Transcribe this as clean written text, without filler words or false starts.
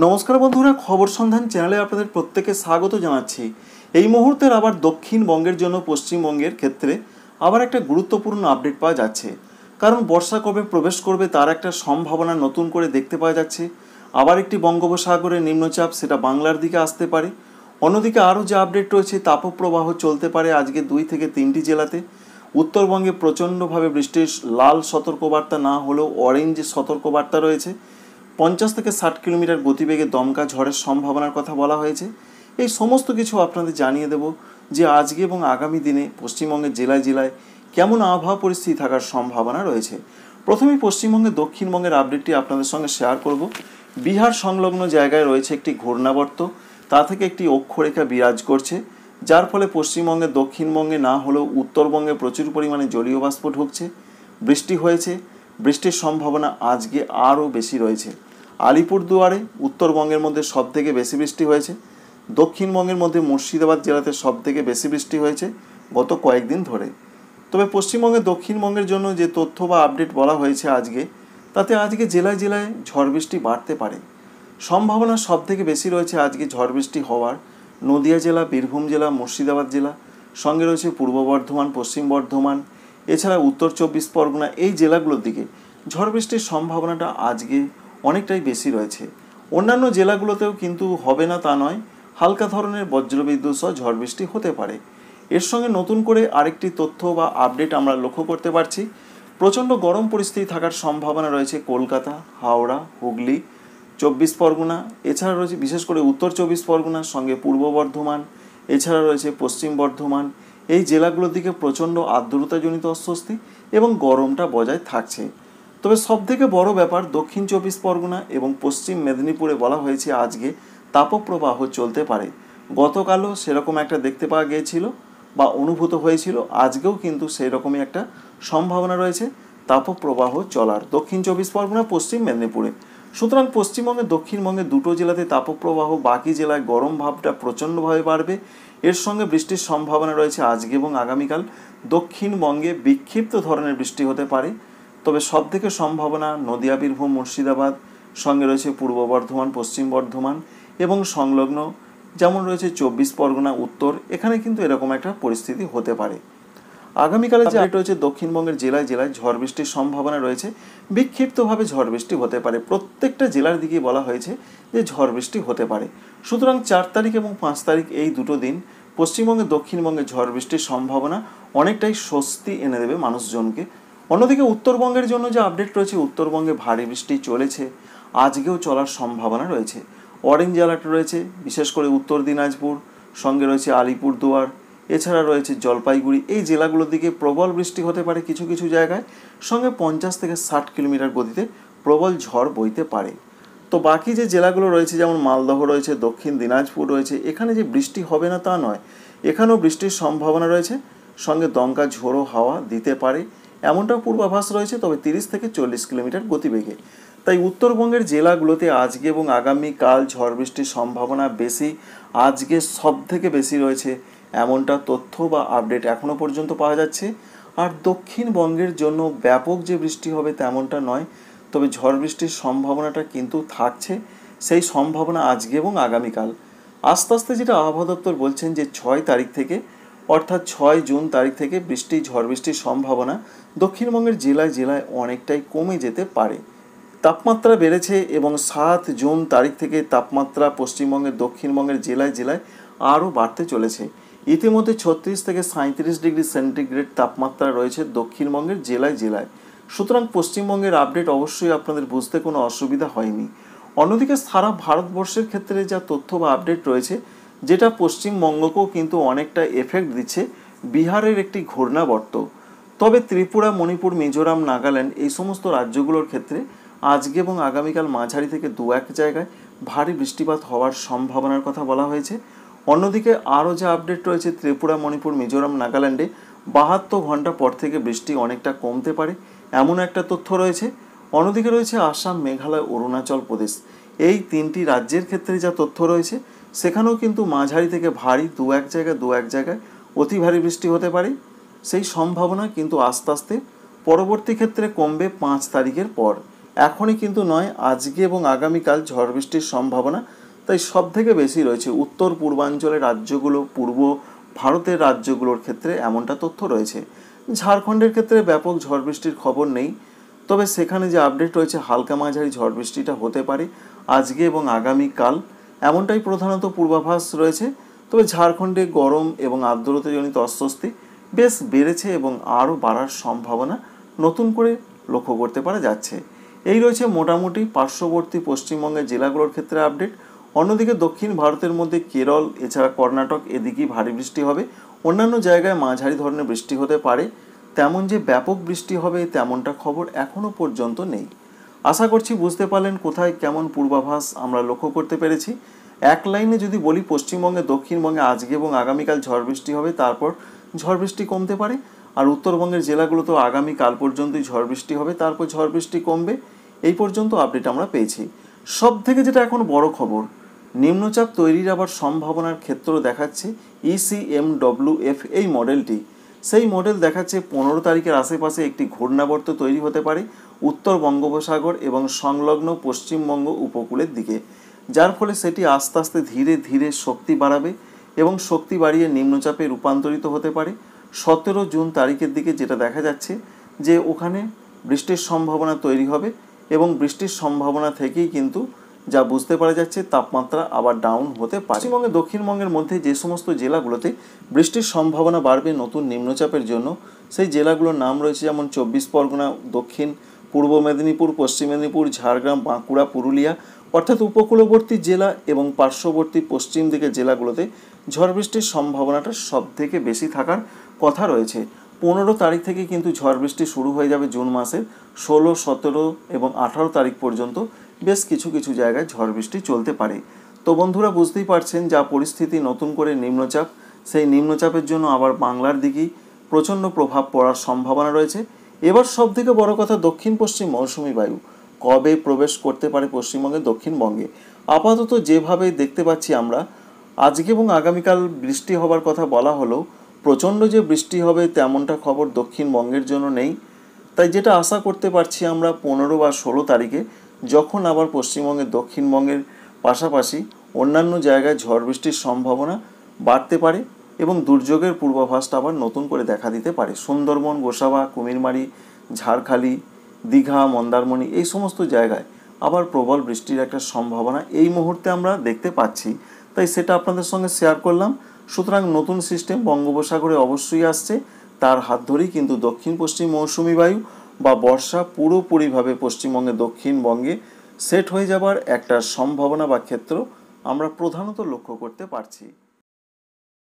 নমস্কার বন্ধুরা, খবর সন্ধান চ্যানেলে আপনাদের প্রত্যেককে স্বাগত জানাচ্ছি। এই মুহূর্তের আবার দক্ষিণবঙ্গের জন্য পশ্চিমবঙ্গের ক্ষেত্রে আবার একটা গুরুত্বপূর্ণ আপডেট পাওয়া যাচ্ছে। কারণ বর্ষা কবে প্রবেশ করবে তার একটা সম্ভাবনা নতুন করে দেখতে পাওয়া যাচ্ছে। আবার একটি বঙ্গোপসাগরে নিম্নচাপ, সেটা বাংলার দিকে আসতে পারে। অন্যদিকে আরও যে আপডেট রয়েছে, তাপপ্রবাহ চলতে পারে আজকে 2 থেকে 3টি জেলাতে। উত্তরবঙ্গে প্রচণ্ডভাবে বৃষ্টির লাল সতর্কবার্তা না হলেও অরেঞ্জ সতর্কবার্তা রয়েছে। 50 থেকে 60 কিলোমিটার গতিবেগে দমকা ঝড়ের সম্ভাবনার কথা বলা হয়েছে। এই সমস্ত কিছু আপনাদের জানিয়ে দেব যে আজকে এবং আগামী দিনে পশ্চিমবঙ্গের জেলায় জেলায় কেমন আবহাওয়া পরিস্থিতি থাকার সম্ভাবনা রয়েছে। প্রথমেই পশ্চিমবঙ্গের দক্ষিণবঙ্গের আপডেটটি আপনাদের সঙ্গে শেয়ার করব। বিহার সংলগ্ন জায়গায় রয়েছে একটি ঘূর্ণাবর্ত, তা থেকে একটি অক্ষরেখা বিরাজ করছে, যার ফলে পশ্চিমবঙ্গের দক্ষিণবঙ্গে না হলেও উত্তরবঙ্গে প্রচুর পরিমাণে জলীয় বাষ্প ঢুকছে। বৃষ্টি হয়েছে, বৃষ্টির সম্ভাবনা আজকে আরও বেশি রয়েছে। আলিপুরদুয়ারে উত্তরবঙ্গের মধ্যে সবথেকে বেশি বৃষ্টি হয়েছে। দক্ষিণবঙ্গের মধ্যে মুর্শিদাবাদ জেলাতে সবথেকে বেশি বৃষ্টি হয়েছে গত কয়েকদিন ধরে। তবে পশ্চিমবঙ্গের দক্ষিণবঙ্গের জন্য যে তথ্য বা আপডেট বলা হয়েছে আজকে, তাতে আজকে জেলায় জেলায় ঝড় বৃষ্টি বাড়তে পারে। সম্ভাবনা সবথেকে বেশি রয়েছে আজকে ঝড় বৃষ্টি হওয়ার নদিয়া জেলা, বীরভূম জেলা, মুর্শিদাবাদ জেলা, সঙ্গে রয়েছে পূর্ব বর্ধমান, পশ্চিম বর্ধমান, এছাড়া উত্তর 24 পরগনা। এই জেলাগুলোর দিকে ঝড় বৃষ্টির সম্ভাবনাটা আজকে অনেকটাই বেশি রয়েছে। অন্যান্য জেলাগুলোতেও কিন্তু হবে না তা নয়, হালকা ধরনের বজ্রবিদ্যুৎ সহ ঝড় বৃষ্টি হতে পারে। এর সঙ্গে নতুন করে আরেকটি তথ্য বা আপডেট আমরা লক্ষ্য করতে পারছি। প্রচণ্ড গরম পরিস্থিতি থাকার সম্ভাবনা রয়েছে কলকাতা, হাওড়া, হুগলি, 24 পরগনা, এছাড়া রয়েছে বিশেষ করে উত্তর 24 পরগনার সঙ্গে পূর্ব বর্ধমান, এছাড়া রয়েছে পশ্চিম বর্ধমান। এই জেলাগুলোর দিকে প্রচণ্ড আর্দ্রতাজনিত অস্বস্তি এবং গরমটা বজায় থাকছে। তবে সবথেকে বড় ব্যাপার দক্ষিণ 24 পরগনা এবং পশ্চিম মেদিনীপুরে বলা হয়েছে আজকে তাপপ্রবাহ চলতে পারে। গতকালও সেরকম একটা দেখতে পাওয়া গিয়েছিল বা অনুভূত হয়েছিল, আজকেও কিন্তু সেই রকমই একটা সম্ভাবনা রয়েছে তাপপ্রবাহ চলার দক্ষিণ 24 পরগনা, পশ্চিম মেদিনীপুরে। সুতরাং পশ্চিমবঙ্গে দক্ষিণবঙ্গে দুটো জেলাতে তাপপ্রবাহ, বাকি জেলায় গরম ভাবটা প্রচণ্ডভাবে বাড়বে। এর সঙ্গে বৃষ্টির সম্ভাবনা রয়েছে আজকে এবং আগামীকাল। দক্ষিণবঙ্গে বিক্ষিপ্ত ধরনের বৃষ্টি হতে পারে, তবে সবথেকে সম্ভাবনা নদিয়া, বীরভূম, মুর্শিদাবাদ, সঙ্গে রয়েছে পূর্ব বর্ধমান, পশ্চিম বর্ধমান এবং সংলগ্ন যেমন রয়েছে 24 পরগনা উত্তর, এখানে কিন্তু এরকম একটা পরিস্থিতি হতে পারে। আগামীকালে যে আপডেট রয়েছে দক্ষিণবঙ্গের জেলায় জেলায় ঝড় বৃষ্টির সম্ভাবনা রয়েছে। বিক্ষিপ্তভাবে ঝড় বৃষ্টি হতে পারে, প্রত্যেকটা জেলার দিকে বলা হয়েছে যে ঝড় বৃষ্টি হতে পারে। সুতরাং 4 তারিখ এবং 5 তারিখ এই দুটো দিন পশ্চিমবঙ্গে দক্ষিণবঙ্গে ঝড় বৃষ্টির সম্ভাবনা অনেকটাই স্বস্তি এনে দেবে মানুষজনকে। অন্যদিকে উত্তরবঙ্গের জন্য যে আপডেট রয়েছে, উত্তরবঙ্গে ভারী বৃষ্টি চলেছে, আজকেও চলার সম্ভাবনা রয়েছে। অরেঞ্জ অ্যালার্ট রয়েছে বিশেষ করে উত্তর দিনাজপুর, সঙ্গে রয়েছে আলিপুরদুয়ার, এছাড়া রয়েছে জলপাইগুড়ি। এই জেলাগুলোর দিকে প্রবল বৃষ্টি হতে পারে কিছু কিছু জায়গায়, সঙ্গে 50 থেকে 60 কিলোমিটার গতিতে প্রবল ঝড় বইতে পারে। তো বাকি যে জেলাগুলো রয়েছে যেমন মালদহ রয়েছে, দক্ষিণ দিনাজপুর রয়েছে, এখানে যে বৃষ্টি হবে না তা নয়, এখানেও বৃষ্টির সম্ভাবনা রয়েছে, সঙ্গে দমকা ঝোড়ো হাওয়া দিতে পারে এমনটাও পূর্বাভাস রয়েছে, তবে 30 থেকে 40 কিলোমিটার গতিবেগে। তাই উত্তরবঙ্গের জেলাগুলোতে আজকে এবং আগামীকাল ঝড় বৃষ্টির সম্ভাবনা বেশি, আজকে সব থেকে বেশি রয়েছে এমনটা তথ্য বা আপডেট এখনও পর্যন্ত পাওয়া যাচ্ছে। আর দক্ষিণবঙ্গের জন্য ব্যাপক যে বৃষ্টি হবে তেমনটা নয়, তবে ঝড় বৃষ্টির সম্ভাবনাটা কিন্তু থাকছে। সেই সম্ভাবনা আজকে এবং আগামীকাল। আস্তে আস্তে যেটা আবহাওয়া দপ্তর বলছেন যে 6 তারিখ থেকে, অর্থাৎ 6 জুন তারিখ থেকে ঝড় বৃষ্টির সম্ভাবনা দক্ষিণবঙ্গের জেলায় জেলায় অনেকটাই কমে যেতে পারে। তাপমাত্রা বেড়েছে এবং 7 জুন তারিখ থেকে তাপমাত্রা পশ্চিমবঙ্গের দক্ষিণবঙ্গের জেলায় জেলায় আরও বাড়তে চলেছে। ইতিমধ্যে 36 থেকে 37 ডিগ্রি সেন্টিগ্রেড তাপমাত্রা রয়েছে দক্ষিণবঙ্গের জেলায় জেলায়। সুতরাং পশ্চিমবঙ্গের আপডেট অবশ্যই আপনাদের বুঝতে কোনো অসুবিধা হয়নি। অন্যদিকে সারা ভারতবর্ষের ক্ষেত্রে যা তথ্য বা আপডেট রয়েছে, যেটা পশ্চিমবঙ্গকেও কিন্তু অনেকটা এফেক্ট দিচ্ছে, বিহারের একটি ঘূর্ণাবর্ত। তবে ত্রিপুরা, মণিপুর, মিজোরাম, নাগাল্যান্ড এই সমস্ত রাজ্যগুলোর ক্ষেত্রে আজকে এবং আগামীকাল মাঝারি থেকে 2-1 জায়গায় ভারী বৃষ্টিপাত হওয়ার সম্ভাবনার কথা বলা হয়েছে। অন্যদিকে আরও যে আপডেট রয়েছে, ত্রিপুরা, মণিপুর, মিজোরাম, নাগাল্যান্ডে 72 ঘন্টা পর থেকে বৃষ্টি অনেকটা কমতে পারে এমন একটা তথ্য রয়েছে। অন্যদিকে রয়েছে আসাম, মেঘালয়, অরুণাচল প্রদেশ। এই 3টি রাজ্যের ক্ষেত্রে যা তথ্য রয়েছে, সেখানেও কিন্তু মাঝারি থেকে ভারী 2-1 জায়গায় অতি ভারী বৃষ্টি হতে পারে। সেই সম্ভাবনা কিন্তু আস্তে আস্তে পরবর্তী ক্ষেত্রে কমবে 5 তারিখের পর। এখনই কিন্তু নয়, আজকে এবং আগামীকাল ঝড় বৃষ্টির সম্ভাবনা তাই সব থেকে বেশি রয়েছে উত্তর পূর্বাঞ্চলের রাজ্যগুলো, পূর্ব ভারতের রাজ্যগুলোর ক্ষেত্রে এমনটা তথ্য রয়েছে। ঝাড়খণ্ডের ক্ষেত্রে ব্যাপক ঝড় বৃষ্টির খবর নেই, তবে সেখানে যে আপডেট রয়েছে হালকা মাঝারি ঝড় বৃষ্টিটা হতে পারে আজকে এবং আগামীকাল, এমনটাই প্রধানত পূর্বাভাস রয়েছে। তবে ঝাড়খণ্ডে গরম এবং আর্দ্রতাজনিত অস্বস্তি বেশ বেড়েছে এবং আরও বাড়ার সম্ভাবনা নতুন করে লক্ষ্য করতে পারা যাচ্ছে। এই রয়েছে মোটামুটি পার্শ্ববর্তী পশ্চিমবঙ্গের জেলাগুলোর ক্ষেত্রে আপডেট। অন্যদিকে দক্ষিণ ভারতের মধ্যে কেরল এছাড়া কর্ণাটক এদিকেই ভারী বৃষ্টি হবে, অন্যান্য জায়গায় মাঝারি ধরনের বৃষ্টি হতে পারে। তেমন যে ব্যাপক বৃষ্টি হবে তেমনটা খবর এখনও পর্যন্ত নেই। আশা করছি বুঝতে পারলেন কোথায় কেমন পূর্বাভাস আমরা লক্ষ্য করতে পেরেছি। এক লাইনে যদি বলি, পশ্চিমবঙ্গে দক্ষিণবঙ্গে আজকে এবং আগামীকাল ঝড় বৃষ্টি হবে, তারপর ঝড় বৃষ্টি কমতে পারে। আর উত্তরবঙ্গের জেলাগুলোতেও আগামীকাল পর্যন্তই ঝড় বৃষ্টি হবে, তারপর ঝড় বৃষ্টি কমবে। এই পর্যন্ত আপডেট আমরা পেয়েছি। সব থেকে যেটা এখন বড় খবর, নিম্নচাপ তৈরির আবার সম্ভাবনার ক্ষেত্র দেখাচ্ছে ECMWF এই মডেলটি। সেই মডেল দেখাচ্ছে 15 তারিখের আশেপাশে একটি ঘূর্ণাবর্ত তৈরি হতে পারে উত্তর বঙ্গোপসাগর এবং সংলগ্ন পশ্চিমবঙ্গ উপকূলের দিকে, যার ফলে সেটি আস্তে আস্তে ধীরে ধীরে শক্তি বাড়াবে এবং শক্তি বাড়িয়ে নিম্নচাপে রূপান্তরিত হতে পারে 17 জুন তারিখের দিকে। যেটা দেখা যাচ্ছে যে ওখানে বৃষ্টির সম্ভাবনা তৈরি হবে এবং বৃষ্টির সম্ভাবনা থেকেই কিন্তু যা বুঝতে পারা যাচ্ছে তাপমাত্রা আবার ডাউন হতে পারে। পশ্চিমবঙ্গে দক্ষিণবঙ্গের মধ্যে যে সমস্ত জেলাগুলোতে বৃষ্টির সম্ভাবনা বাড়বে নতুন নিম্নচাপের জন্য, সেই জেলাগুলোর নাম রয়েছে যেমন 24 পরগনা, দক্ষিণ পূর্ব মেদিনীপুর, পশ্চিম মেদিনীপুর, ঝাড়গ্রাম, বাঁকুড়া, পুরুলিয়া, অর্থাৎ উপকূলবর্তী জেলা এবং পার্শ্ববর্তী পশ্চিম দিকের জেলাগুলোতে ঝড় বৃষ্টির সম্ভাবনাটা সব থেকে বেশি থাকার কথা রয়েছে। 15 তারিখ থেকে কিন্তু ঝড় বৃষ্টি শুরু হয়ে যাবে জুন মাসের 16, 17 এবং 18 তারিখ পর্যন্ত বেশ কিছু কিছু জায়গায় ঝড় বৃষ্টি চলতে পারে। তো বন্ধুরা, বুঝতেই পারছেন যা পরিস্থিতি, নতুন করে নিম্নচাপ, সেই নিম্নচাপের জন্য আবার বাংলার দিকেই প্রচণ্ড প্রভাব পড়ার সম্ভাবনা রয়েছে। এবার সব থেকে বড় কথা, দক্ষিণ পশ্চিম মৌসুমি বায়ু কবে প্রবেশ করতে পারে পশ্চিমবঙ্গে, দক্ষিণবঙ্গে। আপাতত যেভাবে দেখতে পাচ্ছি আমরা, আজকে এবং আগামীকাল বৃষ্টি হবার কথা বলা হলেও প্রচণ্ড যে বৃষ্টি হবে তেমনটা খবর দক্ষিণবঙ্গের জন্য নেই। তাই যেটা আশা করতে পারছি আমরা 15 বা 16 তারিখে, যখন আবার পশ্চিমবঙ্গের দক্ষিণবঙ্গের পাশাপাশি অন্যান্য জায়গায় ঝড় বৃষ্টির সম্ভাবনা বাড়তে পারে এবং দুর্যোগের পূর্বাভাসটা আবার নতুন করে দেখা দিতে পারে। সুন্দরবন, গোসাবা, কুমিরমারি, ঝাড়খালি, দীঘা, মন্দারমণি এই সমস্ত জায়গায় আবার প্রবল বৃষ্টির একটা সম্ভাবনা এই মুহূর্তে আমরা দেখতে পাচ্ছি। তাই সেটা আপনাদের সঙ্গে শেয়ার করলাম। সুতরাং নতুন সিস্টেম বঙ্গোপসাগরে অবশ্যই আসছে, তার হাত ধরেই কিন্তু দক্ষিণ পশ্চিম মৌসুমি বায়ু বা বর্ষা পুরোপুরিভাবে পশ্চিমবঙ্গে দক্ষিণবঙ্গে সেট হয়ে যাবার একটা সম্ভাবনা বা ক্ষেত্র আমরা প্রধানত লক্ষ্য করতে পারছি।